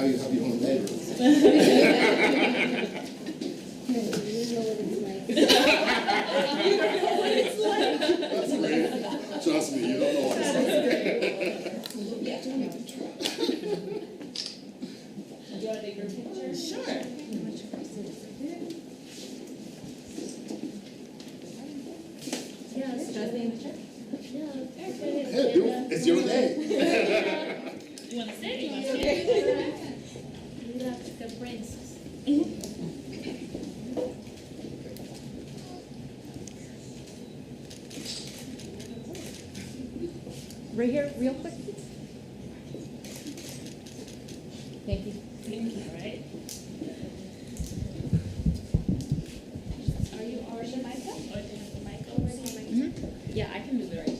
you have your own bedroom. That's great. Trust me, you don't know what it's like. Do you want to take your picture? Sure. Hey, it's your day. You want to sit? You want to sit? You have the princess. Right here, real quick. Thank you. Thank you, all right? Are you already the mic up? Or do you have the mic already? Yeah, I can move it right.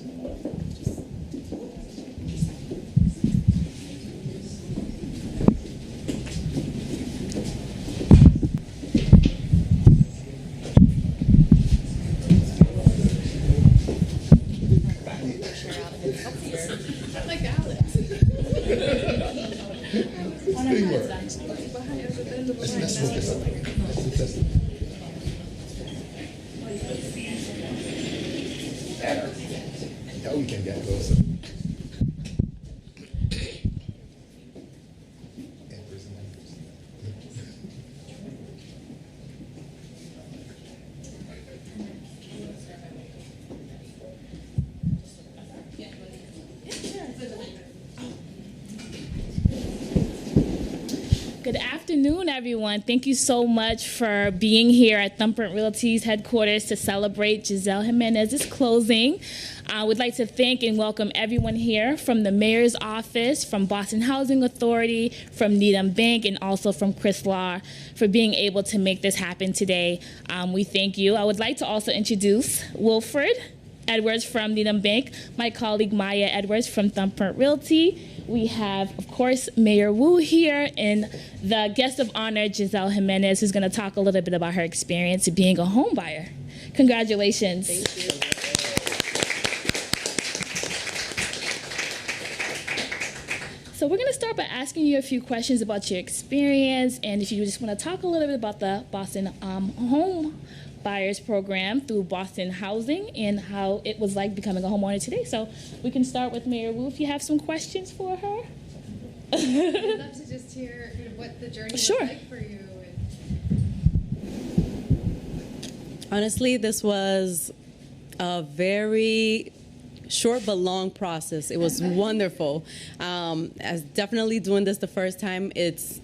Like Alex. Teamwork. Now we can get closer. Good afternoon, everyone. Thank you so much for being here at Thumbprint Realty's headquarters to celebrate Giselle Jimenez's closing. I would like to thank and welcome everyone here from the Mayor's Office, from Boston Housing Authority, from Needham Bank, and also from Chris Law for being able to make this happen today. We thank you. I would like to also introduce Wilfred Edwards from Needham Bank, my colleague Maya Edwards from Thumbprint Realty. We have, of course, Mayor Wu here, and the guest of honor, Giselle Jimenez, who's going to talk a little bit about her experience of being a home buyer. Congratulations. Thank you. So we're going to start by asking you a few questions about your experience, and if you just want to talk a little bit about the Boston Home Buyers Program through Boston Housing and how it was like becoming a homeowner today. So we can start with Mayor Wu if you have some questions for her. I'd love to just hear what the journey was like for you. Honestly, this was a very short but long process. It was wonderful. As definitely doing this the first time, it's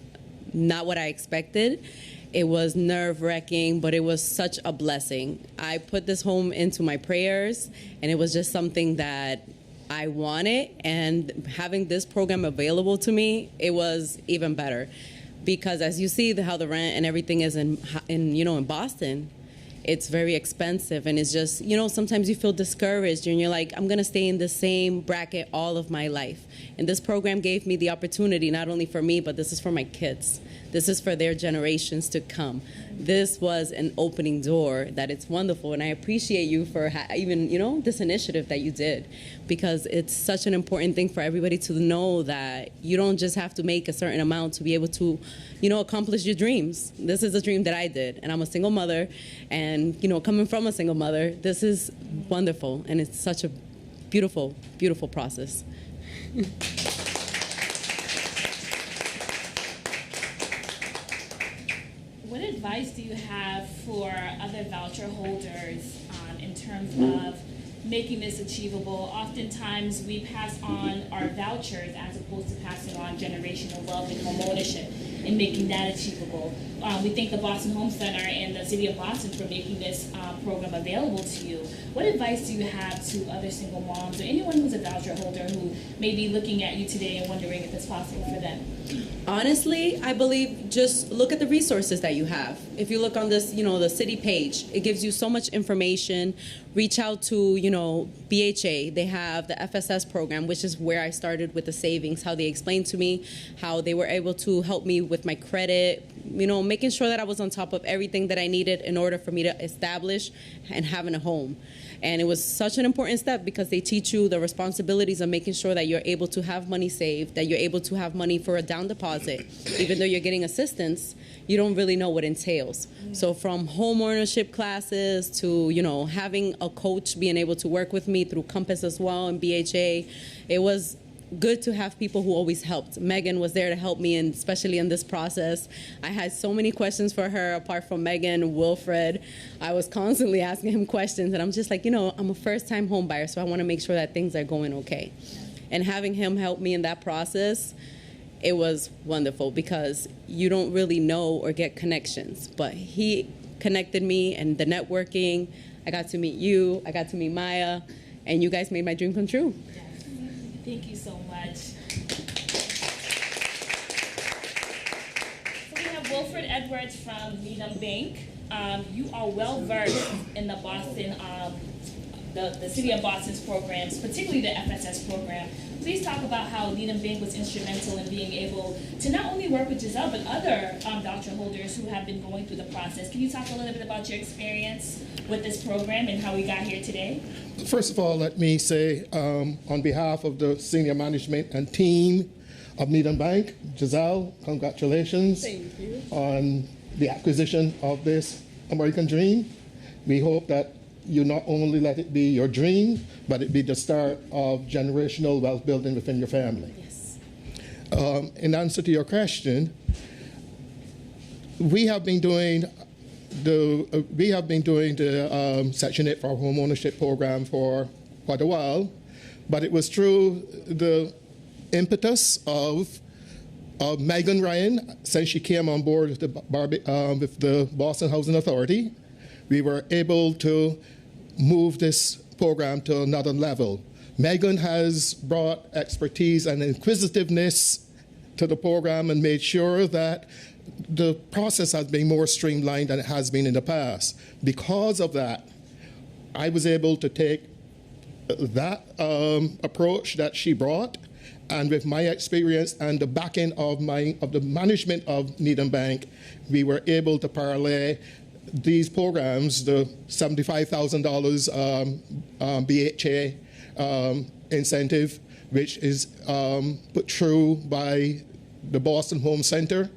not what I expected. It was nerve-wracking, but it was such a blessing. I put this home into my prayers, and it was just something that I wanted, and having this program available to me, it was even better. Because as you see how the rent and everything is in Boston, it's very expensive, and it's just, sometimes you feel discouraged and you're like, I'm gonna stay in the same bracket all of my life. And this program gave me the opportunity, not only for me, but this is for my kids. This is for their generations to come. This was an opening door that it's wonderful, and I appreciate you for even, this initiative that you did, because it's such an important thing for everybody to know that you don't just have to make a certain amount to be able to, accomplish your dreams. This is a dream that I did, and I'm a single mother, and, coming from a single mother, this is wonderful, and it's such a beautiful, beautiful process. What advice do you have for other voucher holders in terms of making this achievable? Oftentimes we pass on our vouchers as opposed to passing on generational wealth and home ownership and making that achievable. We thank the Boston Home Center and the City of Boston for making this program available to you. What advice do you have to other single moms or anyone who's a voucher holder who may be looking at you today and wondering if it's possible for them? Honestly, I believe just look at the resources that you have. If you look on this, the city page, it gives you so much information. Reach out to, BHA. They have the FSS program, which is where I started with the savings, how they explained to me, how they were able to help me with my credit, making sure that I was on top of everything that I needed in order for me to establish and having a home. And it was such an important step because they teach you the responsibilities of making sure that you're able to have money saved, that you're able to have money for a down deposit. Even though you're getting assistance, you don't really know what entails. So from home ownership classes to, having a coach being able to work with me through Compass as well and BHA, it was good to have people who always helped. Megan was there to help me, and especially in this process. I had so many questions for her. Apart from Megan, Wilfred, I was constantly asking him questions, and I'm just like, I'm a first-time home buyer, so I want to make sure that things are going okay. And having him help me in that process, it was wonderful because you don't really know or get connections, but he connected me, and the networking, I got to meet you, I got to meet Maya, and you guys made my dream come true. Thank you so much. So we have Wilfred Edwards from Needham Bank. You are well versed in the Boston, the City of Boston's programs, particularly the FSS program. Please talk about how Needham Bank was instrumental in being able to not only work with Giselle, but other voucher holders who have been going through the process. Can you talk a little bit about your experience with this program and how we got here today? First of all, let me say, on behalf of the senior management and team of Needham Bank, Giselle, congratulations on the acquisition of this American Dream. We hope that you not only let it be your dream, but it be the start of generational wealth building within your family. Yes. In answer to your question, we have been doing the Section 8 for our home ownership program for quite a while, but it was through the impetus of Megan Ryan, since she came on board with the Boston Housing Authority. We were able to move this program to another level. Megan has brought expertise and inquisitiveness to the program and made sure that the process has been more streamlined than it has been in the past. Because of that, I was able to take that approach that she brought, and with my experience and the backing of the management of Needham Bank, we were able to parlay these programs, the $75,000 BHA incentive, which is put through by the Boston Home Center,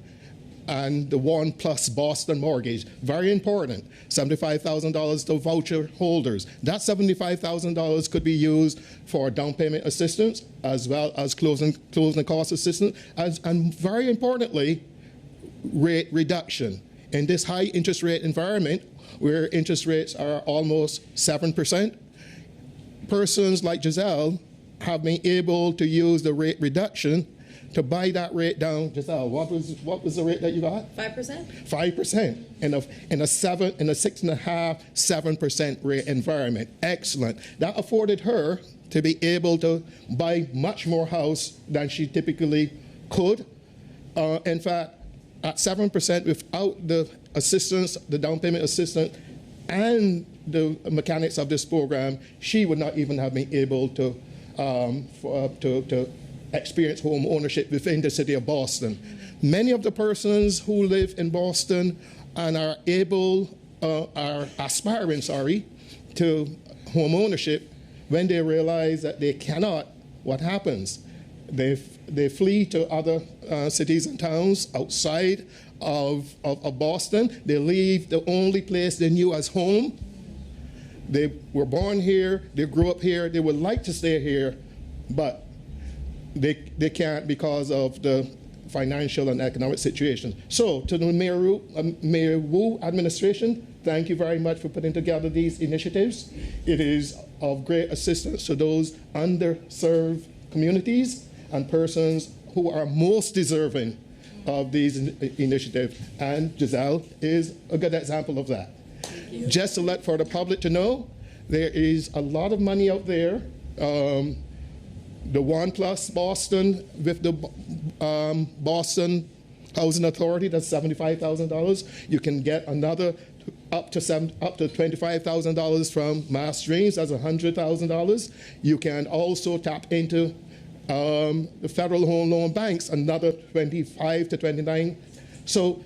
and the One Plus Boston Mortgage. Very important, $75,000 to voucher holders. That $75,000 could be used for down payment assistance as well as closing cost assistance, and very importantly, rate reduction. In this high interest rate environment, where interest rates are almost 7%, persons like Giselle have been able to use the rate reduction to buy that rate down. Giselle, what was the rate that you got? 5%. 5% in a 6.5%, 7% rate environment. Excellent. That afforded her to be able to buy much more house than she typically could. In fact, at 7% without the assistance, the down payment assistance, and the mechanics of this program, she would not even have been able to experience home ownership within the city of Boston. Many of the persons who live in Boston and are aspiring, to home ownership, when they realize that they cannot, what happens? They flee to other cities and towns outside of Boston. They leave the only place they knew as home. They were born here, they grew up here, they would like to stay here, but they can't because of the financial and economic situation. So to the Mayor Wu administration, thank you very much for putting together these initiatives. It is of great assistance to those underserved communities and persons who are most deserving of these initiatives. And Giselle is a good example of that. Just to let for the public to know, there is a lot of money out there. The One Plus Boston with the Boston Housing Authority, that's $75,000. You can get another up to $25,000 from Mass Dreams, that's $100,000. You can also tap into the Federal Home Loan Banks, another 25 to 29. So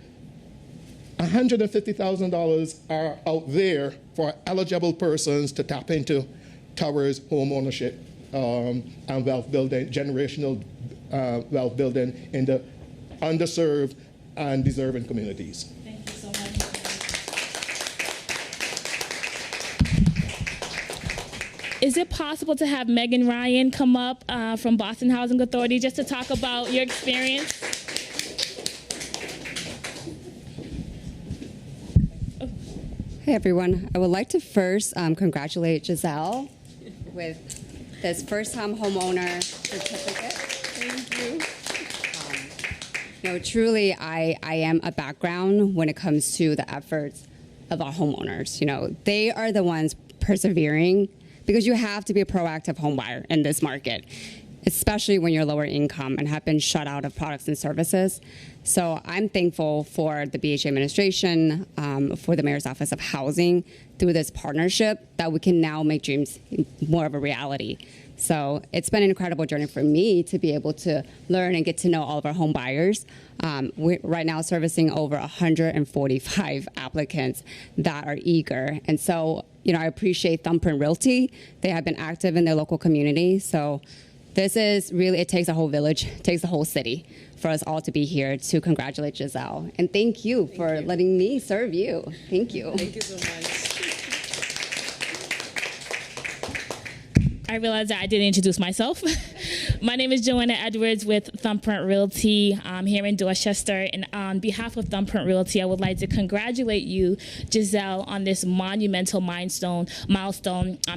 $150,000 are out there for eligible persons to tap into towards home ownership and wealth building, generational wealth building in the underserved and deserving communities. Thank you so much. Is it possible to have Megan Ryan come up from Boston Housing Authority just to talk about your experience? Hey everyone, I would like to first congratulate Giselle with this first-time homeowner certificate. Thank you. Truly, I am a background when it comes to the efforts of our homeowners. They are the ones persevering because you have to be a proactive home buyer in this market, especially when you're lower income and have been shut out of products and services. So I'm thankful for the BHA administration, for the Mayor's Office of Housing, through this partnership that we can now make dreams more of a reality. So it's been an incredible journey for me to be able to learn and get to know all of our home buyers. We're right now servicing over 145 applicants that are eager. And so, I appreciate Thumbprint Realty. They have been active in their local community. So this is really, it takes a whole village, it takes a whole city for us all to be here to congratulate Giselle. And thank you for letting me serve you. Thank you. Thank you so much. I realized that I didn't introduce myself. My name is Joanna Edwards with Thumbprint Realty here in Dorchester. And on behalf of Thumbprint Realty, I would like to congratulate you, Giselle, on this monumental milestone.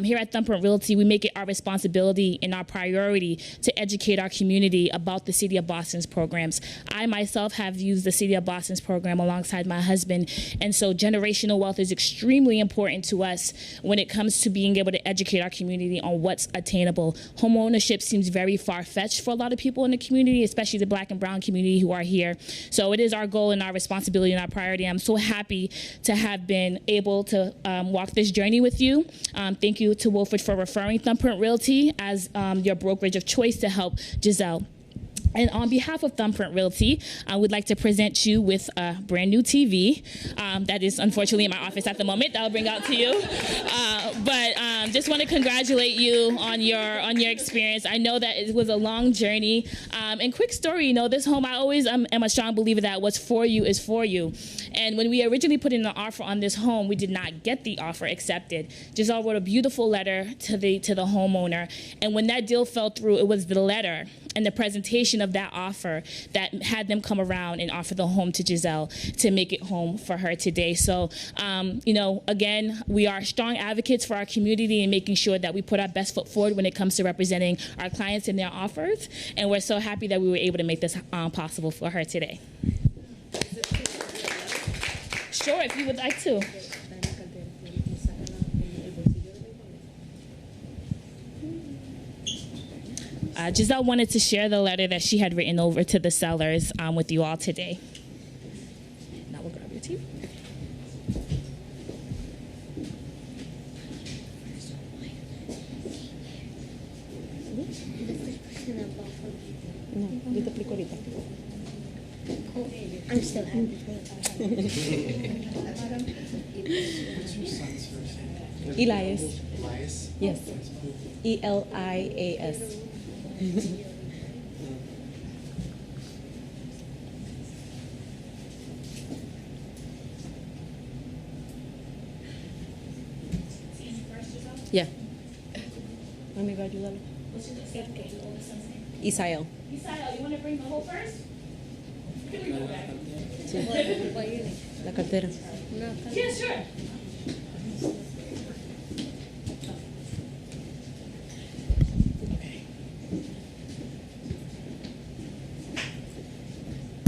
Here at Thumbprint Realty, we make it our responsibility and our priority to educate our community about the City of Boston's programs. I myself have used the City of Boston's program alongside my husband. And so generational wealth is extremely important to us when it comes to being able to educate our community on what's attainable. Home ownership seems very far-fetched for a lot of people in the community, especially the Black and brown community who are here. So it is our goal and our responsibility and our priority. I'm so happy to have been able to walk this journey with you. Thank you to Wolford for referring Thumbprint Realty as your brokerage of choice to help Giselle. And on behalf of Thumbprint Realty, I would like to present you with a brand new TV that is unfortunately in my office at the moment. That I'll bring out to you. But just want to congratulate you on your experience. I know that it was a long journey. And quick story, this home, I always am a strong believer that what's for you is for you. And when we originally put in an offer on this home, we did not get the offer accepted. Giselle wrote a beautiful letter to the homeowner. And when that deal fell through, it was the letter and the presentation of that offer that had them come around and offer the home to Giselle to make it home for her today. So, again, we are strong advocates for our community and making sure that we put our best foot forward when it comes to representing our clients in their offers. And we're so happy that we were able to make this possible for her today. Sure, if you would like to. Giselle wanted to share the letter that she had written over to the sellers with you all today. Now we'll grab your tea. I'm still happy. Elias. Yes. Elias. Yeah. Let me grab your letter. Isael. Isael, you want to bring the whole first? La cartera. Yeah, sure.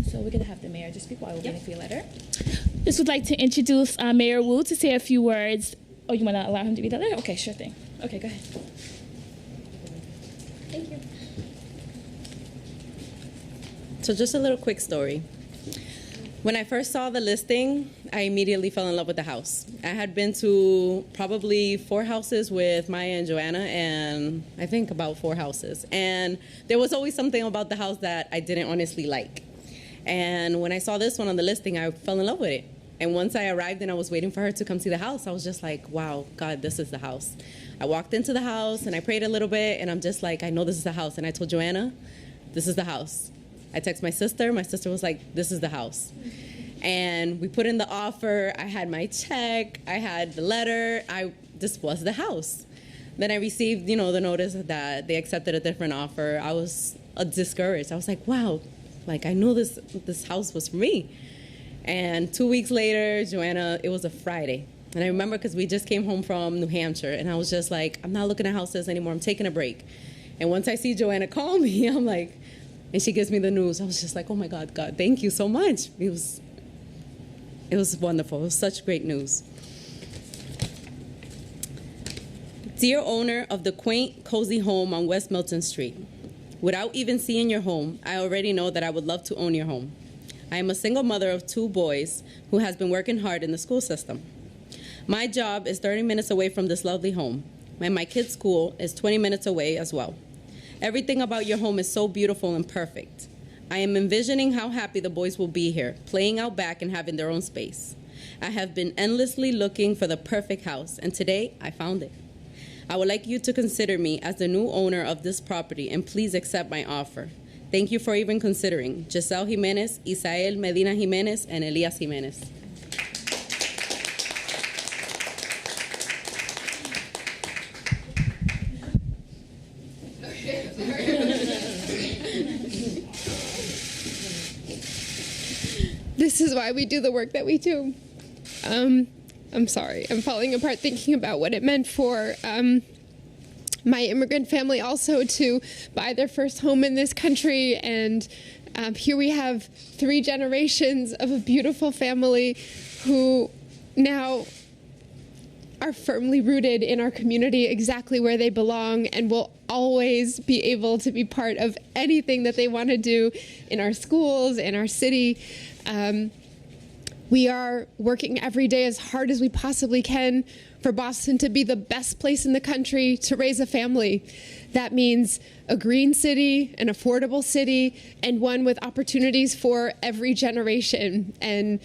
So we're going to have the mayor just speak while we're waiting for your letter. Just would like to introduce Mayor Wu to say a few words. Oh, you want to allow him to read the letter? Okay, sure thing. Okay, go ahead. Thank you. So just a little quick story. When I first saw the listing, I immediately fell in love with the house. I had been to probably 4 houses with Maya and Joanna, and I think about 4 houses. And there was always something about the house that I didn't honestly like. And when I saw this one on the listing, I fell in love with it. And once I arrived and I was waiting for her to come see the house, I was just like, wow, God, this is the house. I walked into the house and I prayed a little bit, and I'm just like, I know this is the house. And I told Joanna, this is the house. I texted my sister. My sister was like, this is the house. And we put in the offer. I had my check. I had the letter. This was the house. Then I received, the notice that they accepted a different offer. I was discouraged. I was like, wow, like I knew this house was for me. And 2 weeks later, Joanna, it was a Friday. And I remember because we just came home from New Hampshire, and I was just like, I'm not looking at houses anymore. I'm taking a break. And once I see Joanna call me, I'm like, and she gives me the news. I was just like, oh my God, God, thank you so much. It was wonderful. It was such great news. Dear owner of the quaint, cozy home on West Milton Street, without even seeing your home, I already know that I would love to own your home. I am a single mother of 2 boys who has been working hard in the school system. My job is 30 minutes away from this lovely home, and my kids' school is 20 minutes away as well. Everything about your home is so beautiful and perfect. I am envisioning how happy the boys will be here, playing out back and having their own space. I have been endlessly looking for the perfect house, and today I found it. I would like you to consider me as the new owner of this property, and please accept my offer. Thank you for even considering. Giselle Jimenez, Isael Medina Jimenez, and Elias Jimenez. This is why we do the work that we do. I'm sorry, I'm falling apart thinking about what it meant for my immigrant family also to buy their first home in this country. And here we have 3 generations of a beautiful family who now are firmly rooted in our community, exactly where they belong, and will always be able to be part of anything that they want to do in our schools, in our city. We are working every day as hard as we possibly can for Boston to be the best place in the country to raise a family. That means a green city, an affordable city, and one with opportunities for every generation. And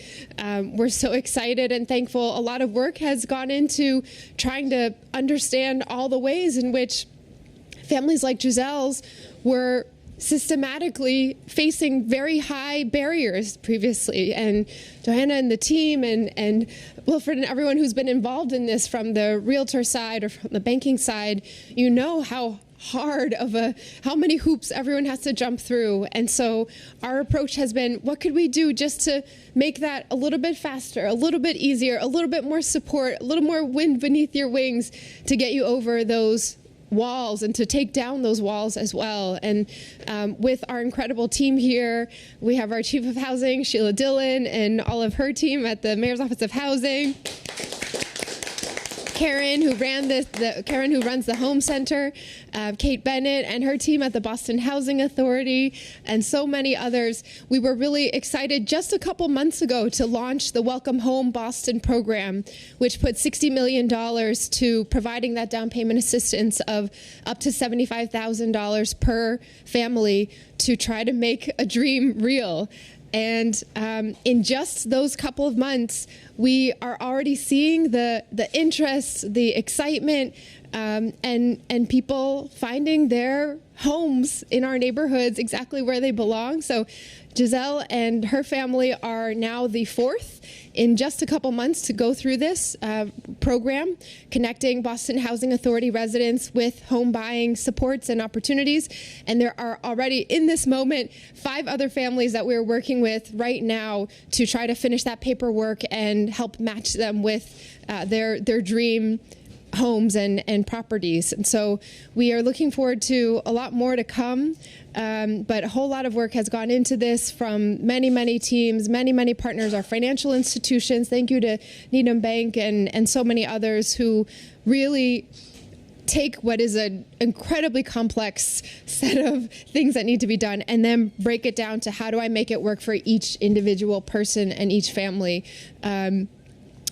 we're so excited and thankful. A lot of work has gone into trying to understand all the ways in which families like Giselle's were systematically facing very high barriers previously. And Joanna and the team and Wilfred and everyone who's been involved in this from the realtor side or from the banking side, you know how many hoops everyone has to jump through. And so our approach has been, what could we do just to make that a little bit faster, a little bit easier, a little bit more support, a little more wind beneath your wings to get you over those walls and to take down those walls as well. And with our incredible team here, we have our Chief of Housing, Sheila Dillon, and all of her team at the Mayor's Office of Housing. Karen, who runs the Home Center, Kate Bennett and her team at the Boston Housing Authority, and so many others. We were really excited just a couple months ago to launch the Welcome Home Boston program, which put $60 million to providing that down payment assistance of up to $75,000 per family to try to make a dream real. And in just those couple of months, we are already seeing the interest, the excitement, and people finding their homes in our neighborhoods exactly where they belong. So Giselle and her family are now the 4th in just a couple months to go through this program, connecting Boston Housing Authority residents with home buying supports and opportunities. And there are already, in this moment, 5 other families that we're working with right now to try to finish that paperwork and help match them with their dream homes and properties. And so we are looking forward to a lot more to come. But a whole lot of work has gone into this from many, many teams, many partners, our financial institutions. Thank you to Needham Bank and so many others who really take what is an incredibly complex set of things that need to be done and then break it down to how do I make it work for each individual person and each family.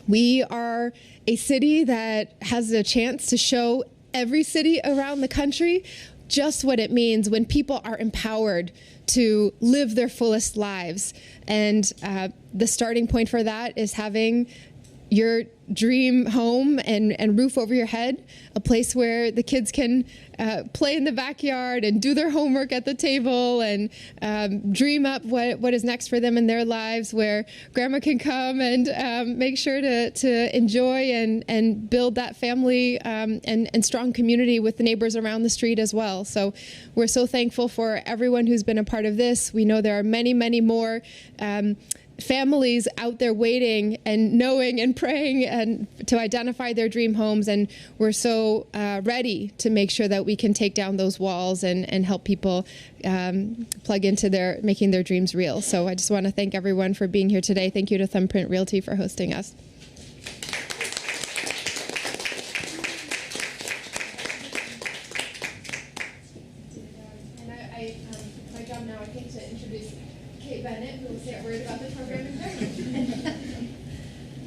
We are a city that has a chance to show every city around the country just what it means when people are empowered to live their fullest lives. And the starting point for that is having your dream home and roof over your head, a place where the kids can play in the backyard and do their homework at the table and dream up what is next for them in their lives, where grandma can come and make sure to enjoy and build that family and strong community with the neighbors around the street as well. So we're so thankful for everyone who's been a part of this. We know there are many, many more families out there waiting and knowing and praying and to identify their dream homes, and we're so ready to make sure that we can take down those walls and help people plug into making their dreams real. So I just want to thank everyone for being here today. Thank you to Thumbprint Realty for hosting us. And my job now, I think, to introduce Kate Bennett, who will say a word about the program in general.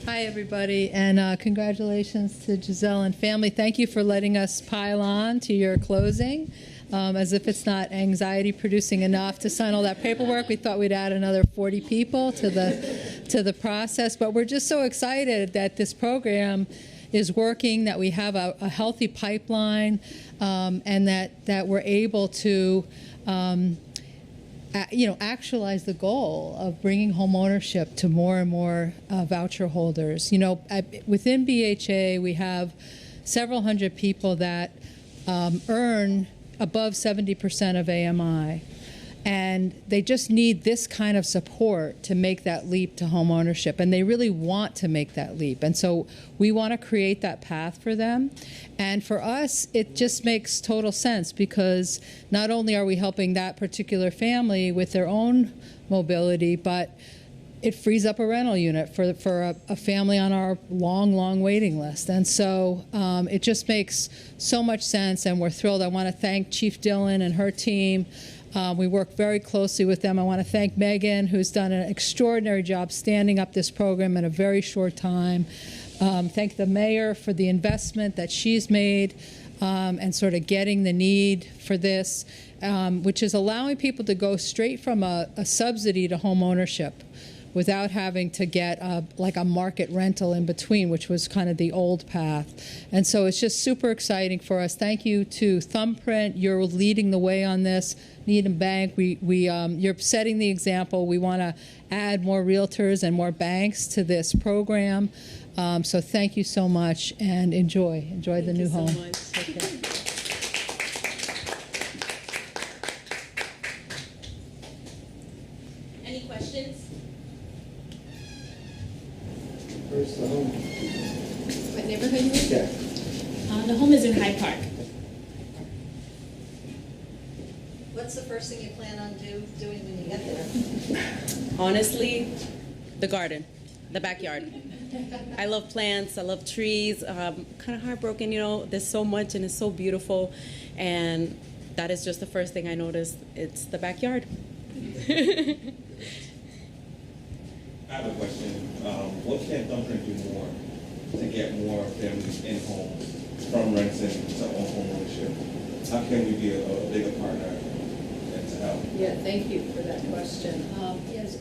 Hi, everybody, and congratulations to Giselle and family. Thank you for letting us pile on to your closing. As if it's not anxiety-producing enough to sign all that paperwork, we thought we'd add another 40 people to the process. But we're just so excited that this program is working, that we have a healthy pipeline, and that we're able to actualize the goal of bringing home ownership to more and more voucher holders. Within BHA, we have several hundred people that earn above 70% of AMI. And they just need this kind of support to make that leap to home ownership. And they really want to make that leap. And so we want to create that path for them. And for us, it just makes total sense, because not only are we helping that particular family with their own mobility, but it frees up a rental unit for a family on our long waiting list. And so it just makes so much sense, and we're thrilled. I want to thank Chief Dillon and her team. We work very closely with them. I want to thank Megan, who's done an extraordinary job standing up this program in a very short time. Thank the mayor for the investment that she's made and sort of getting the need for this, which is allowing people to go straight from a subsidy to home ownership without having to get like a market rental in between, which was kind of the old path. And so it's just super exciting for us. Thank you to Thumbprint. You're leading the way on this. Needham Bank, you're setting the example. We want to add more realtors and more banks to this program. So thank you so much, and enjoy the new home. Any questions? Where's the home? What neighborhood you in? Yeah. The home is in Hyde Park. What's the first thing you plan on doing when you get there? Honestly, the garden, the backyard. I love plants, I love trees. Kind of heartbroken, there's so much and it's so beautiful. And that is just the first thing I noticed. It's the backyard. I have a question. What can Thumbprint do more to get more families in homes from renting to home ownership? How can we be a bigger partner and to help? Yeah, thank you for that question.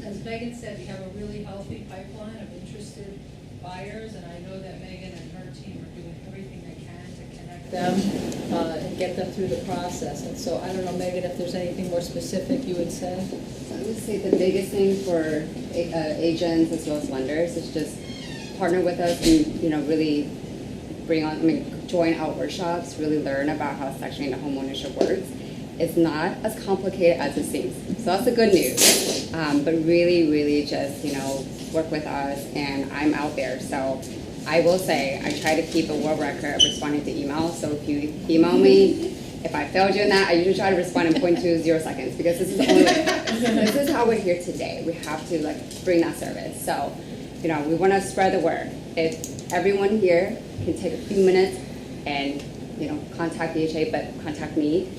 As Megan said, we have a really healthy pipeline of interested buyers, and I know that Megan and her team are doing everything they can to connect them and get them through the process. And so I don't know, Megan, if there's anything more specific you would say? I would say the biggest thing for agents as well as lenders is just partner with us and really join our workshops, really learn about how Section 8 homeownership works. It's not as complicated as it seems, so that's the good news. But really just work with us, and I'm out there. So I will say I try to keep a world record of responding to emails. So if you email me, if I failed you in that, I usually try to respond in 0.20 seconds, because this is the only way it happens. This is how we're here today. We have to bring that service. So, we want to spread the word. If everyone here can take a few minutes and, contact BHA, but contact me.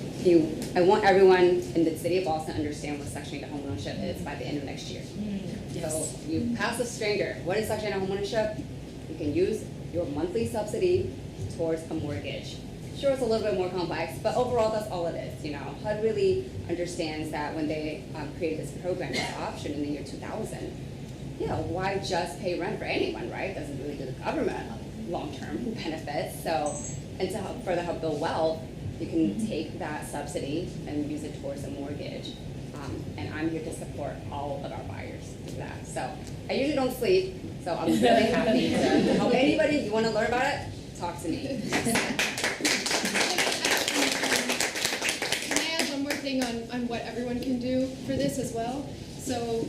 I want everyone in the city of Boston to understand what Section 8 homeownership is by the end of next year. So you ask a stranger, what is Section 8 homeownership? You can use your monthly subsidy towards a mortgage. sure it's a little bit more complex, but overall that's all it is. You know, HUD really understands that when they created this program, this option in the year 2000, you know, why just pay rent for anyone, right? Doesn't really do the government long-term benefits. So, and to further help build wealth, you can take that subsidy and use it towards a mortgage. And I'm here to support all of our buyers with that. So I usually don't sleep, so I'm really happy to help anybody. If you want to learn about it, talk to me. Can I add one more thing on what everyone can do for this as well? So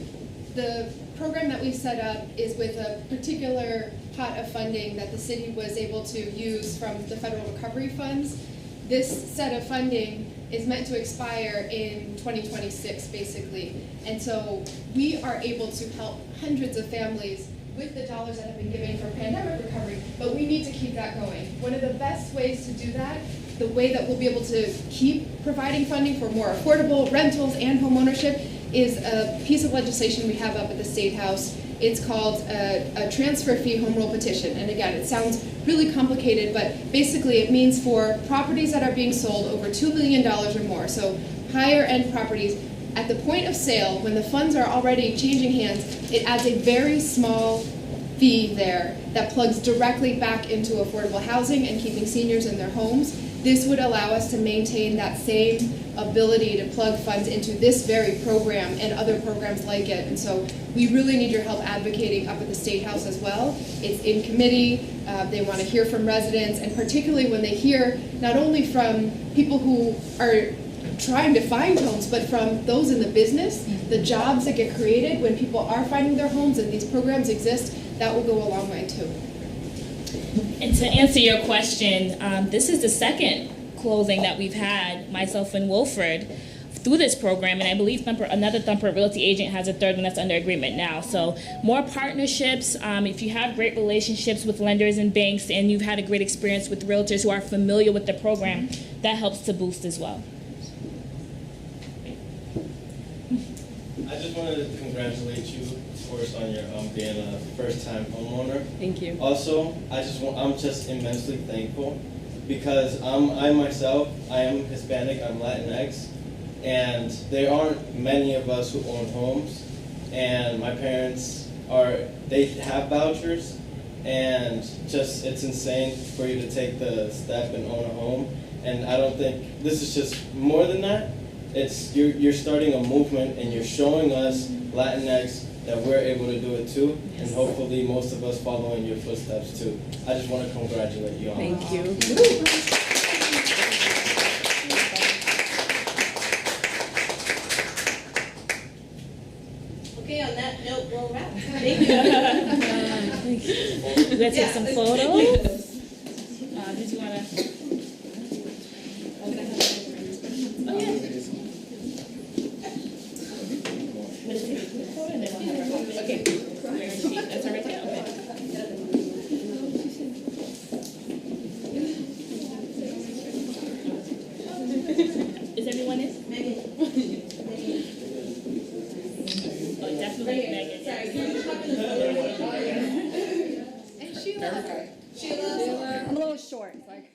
the program that we've set up is with a particular pot of funding that the city was able to use from the federal recovery funds. This set of funding is meant to expire in 2026, basically. And so we are able to help hundreds of families with the dollars that have been given for pandemic recovery, but we need to keep that going. One of the best ways to do that, the way that we'll be able to keep providing funding for more affordable rentals and homeownership, is a piece of legislation we have up at the State House. It's called a transfer fee home rule petition. And again, it sounds really complicated, but basically it means for properties that are being sold over $2 million or more, so higher end properties, at the point of sale, when the funds are already changing hands, it adds a very small fee there that plugs directly back into affordable housing and keeping seniors in their homes. This would allow us to maintain that same ability to plug funds into this very program and other programs like it. And so we really need your help advocating up at the State House as well. It's in committee. They want to hear from residents, and particularly when they hear not only from people who are trying to find homes, but from those in the business, the jobs that get created when people are finding their homes and these programs exist, that will go a long way too. And to answer your question, this is the second closing that we've had, myself and Wilfred, through this program, and I believe another Thumpert Realty agent has a third one that's under agreement now. So more partnerships. If you have great relationships with lenders and banks, and you've had a great experience with realtors who are familiar with the program, that helps to boost as well. I just wanted to congratulate you, of course, on your being a first-time homeowner. Thank you. Also, I'm just immensely thankful because I myself, I am Hispanic, I'm Latinx, and there aren't many of us who own homes. And my parents they have vouchers, and just it's insane for you to take the step and own a home. And I don't think this is just more than that. It's you're starting a movement, and you're showing us Latinx that we're able to do it too, and hopefully most of us follow in your footsteps too. I just want to congratulate you on that. Thank you. Okay, on that note, we'll wrap. Thank you. We're gonna take some photos. Did you wanna? Oh yeah. Okay. That's all right there. Okay. Is everyone in? Megan. Oh, definitely Megan. And Sheila. I'm a little short. Like.